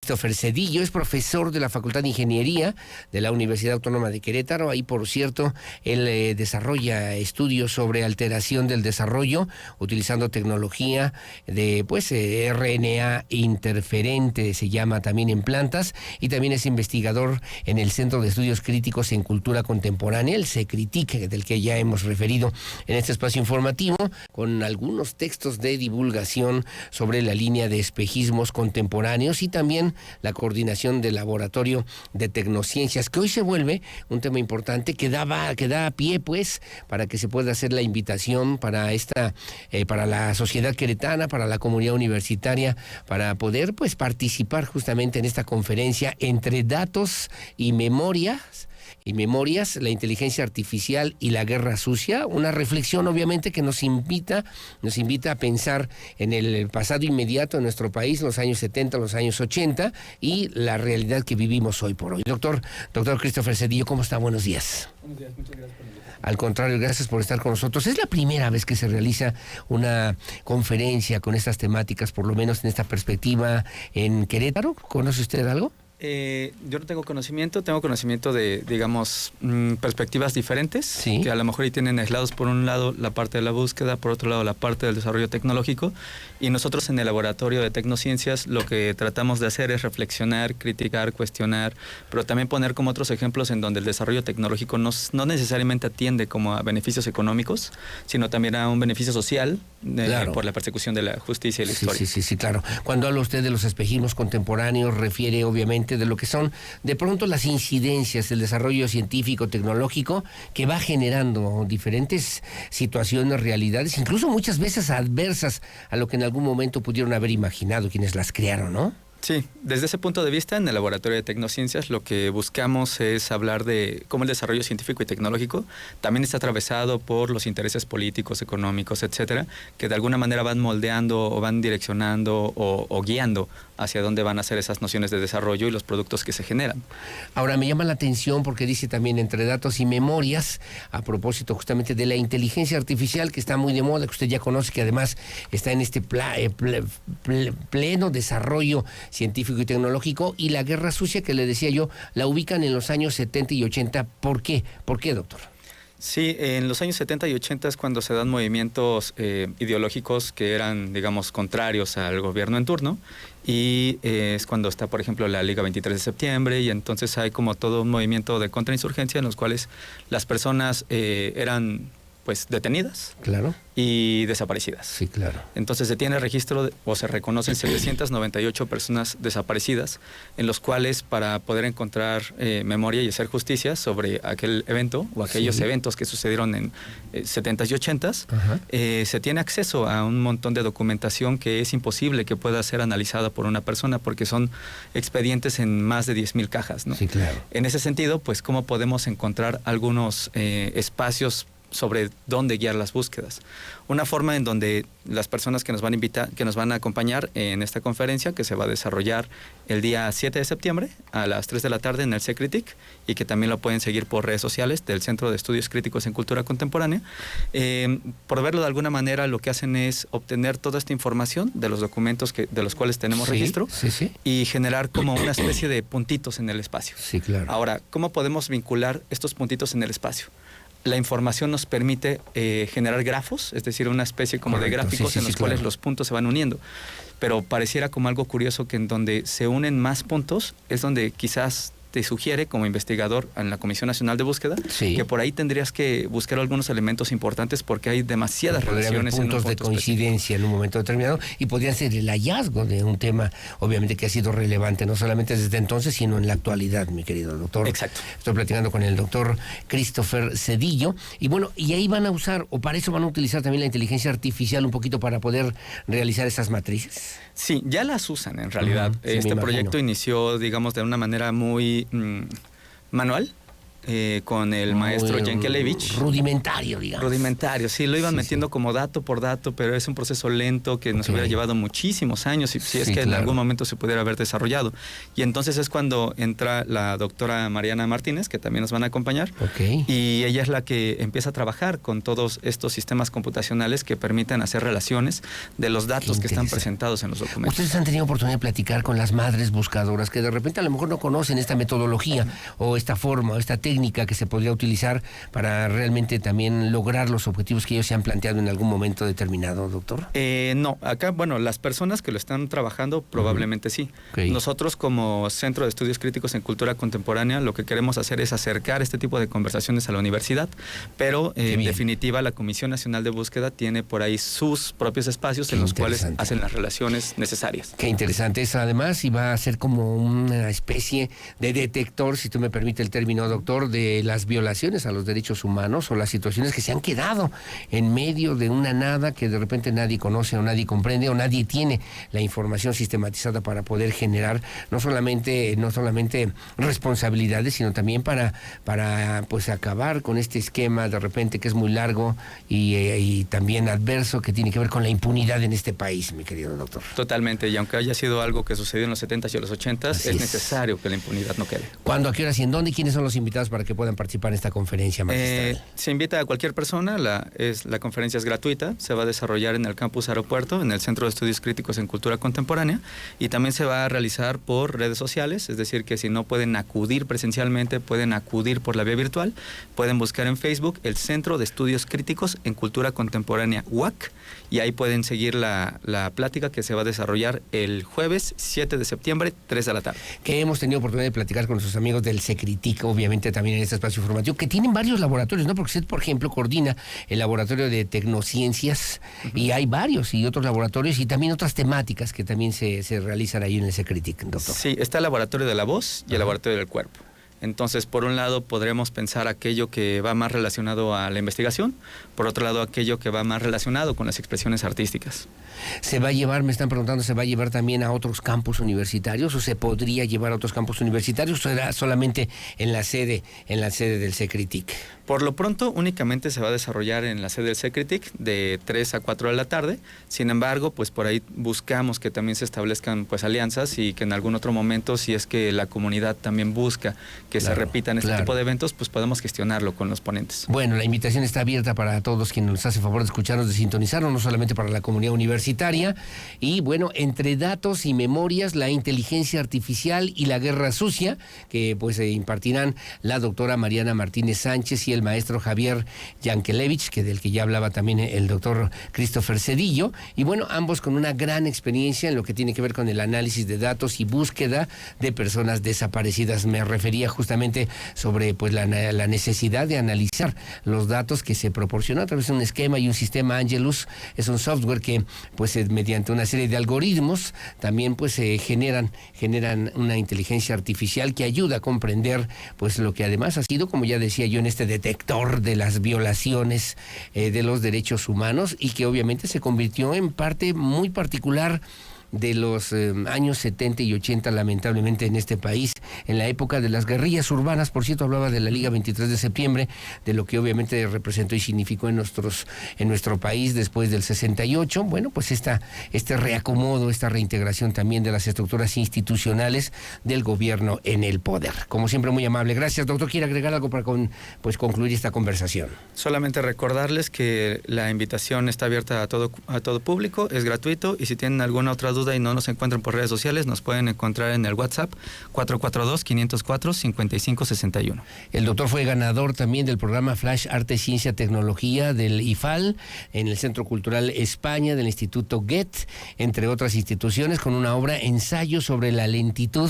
Christopher Cedillo, es profesor de la Facultad de Ingeniería de la Universidad Autónoma de Querétaro. Ahí, por cierto, él desarrolla estudios sobre alteración del desarrollo utilizando tecnología de RNA interferente, se llama también en plantas, y también es investigador en el Centro de Estudios Críticos en Cultura Contemporánea, el CECRITIC, del que ya hemos referido en este espacio informativo, con algunos textos de divulgación sobre la línea de espejismos contemporáneos y también la coordinación del Laboratorio de Tecnosciencias, que hoy se vuelve un tema importante que da pie para que se pueda hacer la invitación para para la sociedad queretana, para la comunidad universitaria, para poder participar justamente en esta conferencia entre datos y memorias, la inteligencia artificial y la guerra sucia, una reflexión obviamente que nos invita a pensar en el pasado inmediato de nuestro país, los años 70, los años 80 y la realidad que vivimos hoy por hoy. Doctor Christopher Cedillo, ¿cómo está? Buenos días. Buenos días, muchas gracias por la invitación. Al contrario, gracias por estar con nosotros. Es la primera vez que se realiza una conferencia con estas temáticas, por lo menos en esta perspectiva en Querétaro. ¿Conoce usted algo? Yo no tengo conocimiento de, digamos, perspectivas diferentes, sí, que a lo mejor ahí tienen aislados por un lado la parte de la búsqueda, por otro lado la parte del desarrollo tecnológico, y nosotros en el Laboratorio de Tecnosciencias lo que tratamos de hacer es reflexionar, criticar, cuestionar, pero también poner como otros ejemplos en donde el desarrollo tecnológico no necesariamente atiende como a beneficios económicos, sino también a un beneficio social, claro, por la persecución de la justicia y la historia. Sí, claro. Cuando habla usted de los espejismos contemporáneos, refiere obviamente de lo que son de pronto las incidencias del desarrollo científico, tecnológico, que va generando diferentes situaciones, realidades, incluso muchas veces adversas a lo que en algún momento pudieron haber imaginado quienes las crearon, ¿no? Sí, desde ese punto de vista, en el Laboratorio de Tecnosciencias lo que buscamos es hablar de cómo el desarrollo científico y tecnológico también está atravesado por los intereses políticos, económicos, etcétera, que de alguna manera van moldeando o van direccionando o guiando hacia dónde van a ser esas nociones de desarrollo y los productos que se generan. Ahora, me llama la atención porque dice también entre datos y memorias, a propósito justamente de la inteligencia artificial que está muy de moda, que usted ya conoce, que además está en este pleno desarrollo científico y tecnológico, y la guerra sucia que le decía yo, la ubican en los años 70 y 80. ¿Por qué? ¿Por qué, doctor? Sí, en los años 70 y 80 es cuando se dan movimientos ideológicos que eran, digamos, contrarios al gobierno en turno, y es cuando está, por ejemplo, la Liga 23 de septiembre, y entonces hay como todo un movimiento de contrainsurgencia en los cuales las personas eran detenidas, claro, y desaparecidas. Sí, claro. Entonces se tiene registro o se reconocen 798 personas desaparecidas, en los cuales para poder encontrar memoria y hacer justicia sobre aquel evento o aquellos eventos que sucedieron en 70s y 80s, se tiene acceso a un montón de documentación que es imposible que pueda ser analizada por una persona porque son expedientes en más de 10,000 cajas, ¿no? Sí, claro. En ese sentido, ¿cómo podemos encontrar algunos espacios sobre dónde guiar las búsquedas? Una forma en donde las personas que nos van a acompañar en esta conferencia, que se va a desarrollar el día 7 de septiembre a las 3 de la tarde en el CECRITIC, y que también lo pueden seguir por redes sociales del Centro de Estudios Críticos en Cultura Contemporánea, por verlo de alguna manera, lo que hacen es obtener toda esta información de los documentos de los cuales tenemos registro, y generar como una especie de puntitos en el espacio. Sí, claro. Ahora, ¿cómo podemos vincular estos puntitos en el espacio? La información nos permite generar grafos, es decir, una especie como de gráficos en los cuales los puntos se van uniendo. Pero pareciera como algo curioso que en donde se unen más puntos es donde quizás te sugiere como investigador en la Comisión Nacional de Búsqueda que por ahí tendrías que buscar algunos elementos importantes porque hay demasiadas relaciones en un punto de coincidencia en un momento determinado, y podría ser el hallazgo de un tema obviamente que ha sido relevante no solamente desde entonces sino en la actualidad, mi querido doctor. Exacto. Estoy platicando con el doctor Christopher Cedillo, y bueno, y ahí van a usar, o para eso van a utilizar también la inteligencia artificial un poquito para poder realizar esas matrices. Sí, ya las usan en realidad. Sí, este proyecto inició, digamos, de una manera muy manual. con el maestro Yankelevich. Rudimentario, digamos. Rudimentario, sí, lo iban metiendo como dato por dato, pero es un proceso lento que nos hubiera llevado muchísimos años, si es que en algún momento se pudiera haber desarrollado. Y entonces es cuando entra la doctora Mariana Martínez, que también nos van a acompañar, y ella es la que empieza a trabajar con todos estos sistemas computacionales que permiten hacer relaciones de los datos que están presentados en los documentos. ¿Ustedes han tenido oportunidad de platicar con las madres buscadoras que de repente a lo mejor no conocen esta metodología o esta forma o esta técnica que se podría utilizar para realmente también lograr los objetivos que ellos se han planteado en algún momento determinado, doctor? No, acá, bueno, las personas que lo están trabajando probablemente sí. Nosotros como Centro de Estudios Críticos en Cultura Contemporánea lo que queremos hacer es acercar este tipo de conversaciones a la universidad, pero en definitiva la Comisión Nacional de Búsqueda tiene por ahí sus propios espacios en los cuales hacen las relaciones necesarias. Qué interesante eso, además, y va a ser como una especie de detector, si tú me permite el término, doctor, de las violaciones a los derechos humanos o las situaciones que se han quedado en medio de una nada que de repente nadie conoce o nadie comprende o nadie tiene la información sistematizada para poder generar no solamente responsabilidades, sino también para pues acabar con este esquema de repente que es muy largo y también adverso, que tiene que ver con la impunidad en este país, mi querido doctor. Totalmente, y aunque haya sido algo que sucedió en los 70s y los 80s, es necesario que la impunidad no quede. ¿Cuándo, a qué horas y en dónde? ¿Y quiénes son los invitados para que puedan participar en esta conferencia magistral? Se invita a cualquier persona, la conferencia es gratuita, se va a desarrollar en el campus Aeropuerto, en el Centro de Estudios Críticos en Cultura Contemporánea, y también se va a realizar por redes sociales, es decir, que si no pueden acudir presencialmente, pueden acudir por la vía virtual, pueden buscar en Facebook el Centro de Estudios Críticos en Cultura Contemporánea UAC, y ahí pueden seguir la plática que se va a desarrollar el jueves 7 de septiembre, 3 de la tarde. Que hemos tenido oportunidad de platicar con nuestros amigos del Secritic, obviamente también en este espacio informativo, que tienen varios laboratorios, ¿no? Porque usted, por ejemplo, coordina el laboratorio de tecnociencias, y hay varios y otros laboratorios y también otras temáticas que también se realizan ahí en el Secritic, doctor. Sí, está el laboratorio de la voz y el laboratorio del cuerpo. Entonces, por un lado, podremos pensar aquello que va más relacionado a la investigación, por otro lado, aquello que va más relacionado con las expresiones artísticas. ¿Se va a llevar, me están preguntando, se va a llevar también a otros campus universitarios o se podría llevar a otros campus universitarios o será solamente en la sede del Secritic? Por lo pronto, únicamente se va a desarrollar en la sede del Secritic de 3 a 4 de la tarde. Sin embargo, pues por ahí buscamos que también se establezcan pues alianzas y que en algún otro momento, si es que la comunidad también busca que se repitan este tipo de eventos, pues podemos gestionarlo con los ponentes. Bueno, la invitación está abierta para todos quienes nos hacen favor de escucharnos, de sintonizarnos, no solamente para la comunidad universitaria. Y bueno, entre datos y memorias, la inteligencia artificial y la guerra sucia, que pues impartirán la doctora Mariana Martínez Sánchez y el maestro Javier Yankelevich, del que ya hablaba también el doctor Christopher Cedillo, y bueno, ambos con una gran experiencia en lo que tiene que ver con el análisis de datos y búsqueda de personas desaparecidas. Me refería justamente sobre pues la necesidad de analizar los datos que se proporcionan a través de un esquema y un sistema. Angelus es un software que pues mediante una serie de algoritmos también pues generan una inteligencia artificial que ayuda a comprender pues lo que además ha sido, como ya decía yo, en este detector de las violaciones de los derechos humanos, y que obviamente se convirtió en parte muy particular de los años 70 y 80, lamentablemente, en este país, en la época de las guerrillas urbanas. Por cierto, hablaba de la Liga 23 de septiembre, de lo que obviamente representó y significó en nuestro país después del 68. Bueno, pues este reacomodo, esta reintegración también de las estructuras institucionales del gobierno en el poder. Como siempre, muy amable. Gracias, doctor. ¿Quiere agregar algo para concluir esta conversación? Solamente recordarles que la invitación está abierta a todo público, es gratuito, y si tienen alguna otra duda y no nos encuentran por redes sociales, nos pueden encontrar en el WhatsApp 442-504-5561. El doctor fue ganador también del programa Flash Arte, Ciencia, Tecnología del IFAL, en el Centro Cultural España, del Instituto Goethe, entre otras instituciones, con una obra Ensayo sobre la lentitud.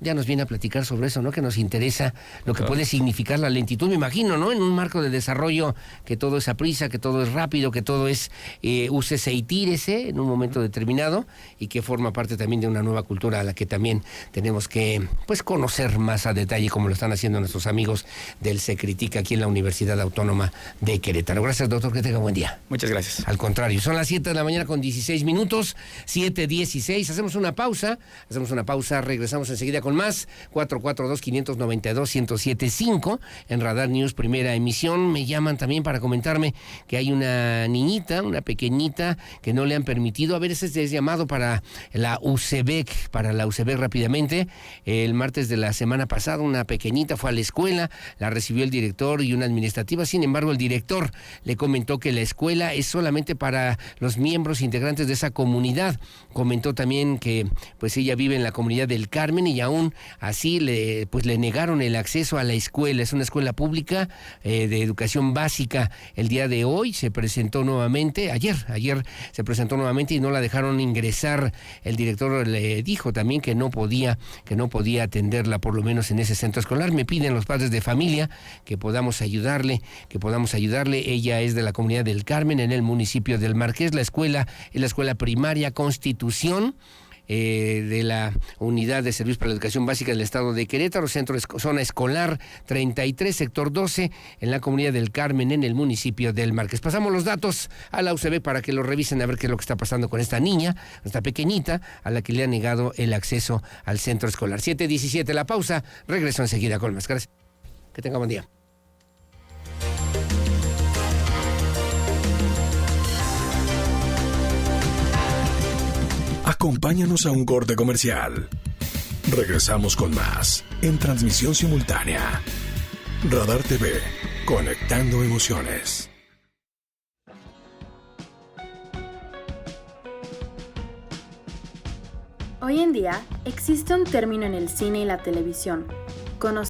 Ya nos viene a platicar sobre eso, ¿no? Que nos interesa lo que puede significar la lentitud, me imagino, ¿no? En un marco de desarrollo que todo es a prisa, que todo es rápido, que todo es úsese y tírese en un momento determinado, y que forma parte también de una nueva cultura a la que también tenemos que pues conocer más a detalle, como lo están haciendo nuestros amigos del CECRITIC aquí en la Universidad Autónoma de Querétaro. Gracias, doctor, que tenga buen día. Muchas gracias. Al contrario, son las 7 de la mañana con 16 minutos, 7:16. Hacemos una pausa, regresamos enseguida con más. 442-592-1075 en Radar News, primera emisión. Me llaman también para comentarme que hay una niñita, una pequeñita, que no le han permitido. A ver, ese es llamado para la UCEBEC, rápidamente. El martes de la semana pasada, una pequeñita fue a la escuela, la recibió el director y una administrativa. Sin embargo, el director le comentó que la escuela es solamente para los miembros integrantes de esa comunidad. Comentó también que pues ella vive en la comunidad del Carmen y aún así le negaron el acceso a la escuela. Es una escuela pública de educación básica. El día de hoy se presentó nuevamente, ayer se presentó nuevamente y no la dejaron ingresar. El director le dijo también que no podía atenderla, por lo menos en ese centro escolar. Me piden los padres de familia que podamos ayudarle. Ella es de la comunidad del Carmen, en el municipio del Marqués. La escuela es la escuela primaria Constitución, de la Unidad de Servicios para la Educación Básica del Estado de Querétaro, zona escolar 33, sector 12, en la comunidad del Carmen, en el municipio del Marqués. Pasamos los datos a la UCB para que lo revisen, a ver qué es lo que está pasando con esta niña, esta pequeñita, a la que le ha negado el acceso al centro escolar. 7:17, la pausa, regreso enseguida con más. Gracias. Que tenga buen día. Acompáñanos a un corte comercial. Regresamos con más en transmisión simultánea. Radar TV, conectando emociones. Hoy en día existe un término en el cine y la televisión, conocido